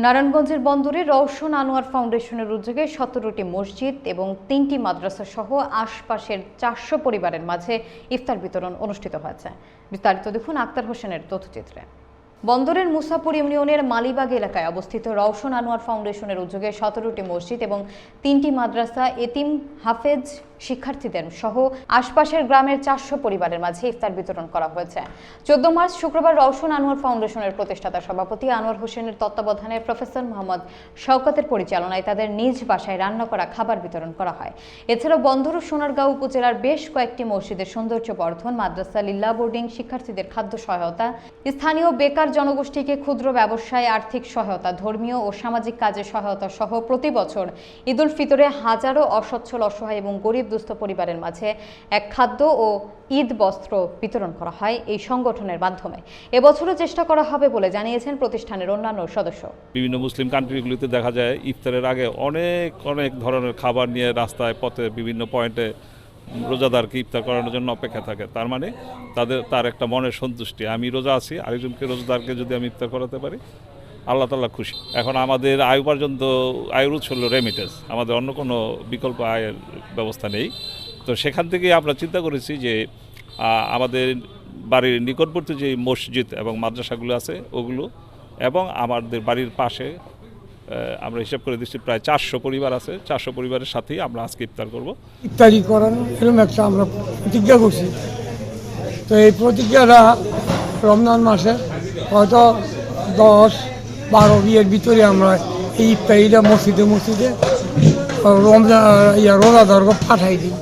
নারায়ণগঞ্জের বন্দরে রওশন আনোয়ার ফাউন্ডেশনের উদ্যোগে 17টি মসজিদ এবং 3টি মাদ্রাসা সহ আশপাশের 400 পরিবারের মাঝে ইফতার বিতরণ অনুষ্ঠিত হয়েছে। বিস্তারিত দেখুন আক্তার হোসেনের তথ্যচিত্রে। বন্দরের মুসাপুর ইউনিয়নের মালিবাগ এলাকায় অবস্থিত রওশন আনোয়ার ফাউন্ডেশনের উদ্যোগে 17টি মসজিদ এবং 3টি মাদ্রাসা এতিম হাফেজ শিক্ষার্থীদের সহ আশপাশের গ্রামের 400 পরিবারের মাঝে ইফতার বিতরণ করা হয়েছে। 14 মার্চ শুক্রবার রওশন আনোয়ার ফাউন্ডেশনের প্রতিষ্ঠাতা সভাপতি আনোয়ার হোসেনের তত্ত্বাবধানে প্রফেসর মোহাম্মদ শওকতের পরিচালনায় তাদের নিজ বাসায় রান্না করা খাবার বিতরণ করা হয়। এছাড়াও বন্দর ও সোনারগাঁও উপজেলার বেশ কয়েকটি মসজিদের সৌন্দর্য বর্ধন, মাদ্রাসা, লিল্লা বোর্ডিং, শিক্ষার্থীদের খাদ্য সহায়তা, স্থানীয় বেকার জনগোষ্ঠীকে ক্ষুদ্র ব্যবসায় আর্থিক সহায়তা, ধর্মীয় ও সামাজিক কাজে সহায়তা সহ প্রতি বছর ঈদ উল ফিতরে হাজারো অসচ্ছল, অসহায় এবং গরিব দুস্থ পরিবারের মাঝে এক খাদ্য ও ঈদ বস্ত্র বিতরণ করা হয় এই সংগঠনের মাধ্যমে। এবছরও চেষ্টা করা হবে বলে জানিয়েছেন প্রতিষ্ঠানের অন্যান্য সদস্য। বিভিন্ন মুসলিম কান্ট্রিগুলিতে দেখা যায় ইফতারের আগে অনেক ধরনের খাবার নিয়ে রাস্তায় পথে বিভিন্ন পয়েন্টে রোজাদারকে ইফতার করানোর জন্য অপেক্ষা থাকে। তার মানে তার একটা মনের সন্তুষ্টি, আমি রোজা আছি, আরেকজনকে রোজাদারকে যদি আমি ইফতার করাতে পারি, আল্লাহ তাআলা খুশি। এখন আমাদের আয় উপার্জন তো আয়ের উৎস হলো রেমিটেন্স, আমাদের অন্য কোনো বিকল্প আয়ের ব্যবস্থা নেই। তো সেখান থেকেই আমরা চিন্তা করেছি যে আমাদের বাড়ির নিকটবর্তী যে মসজিদ এবং মাদ্রাসাগুলো আছে ওগুলো, এবং আমাদের বাড়ির পাশে আমরা হিসাব করে দিচ্ছি প্রায় 400 পরিবার আছে। 400 পরিবারের সাথেই আমরা আজকে ইফতার করব। ইফতারি করানো এরকম একটা আমরা প্রতিজ্ঞা করছি। তো এই প্রতিজ্ঞাটা রমজান মাসে হয়তো 10-12 ভিতরে আমরা এই ইফতারিটা মসজিদে রোজাদারকে পাঠাই দিই।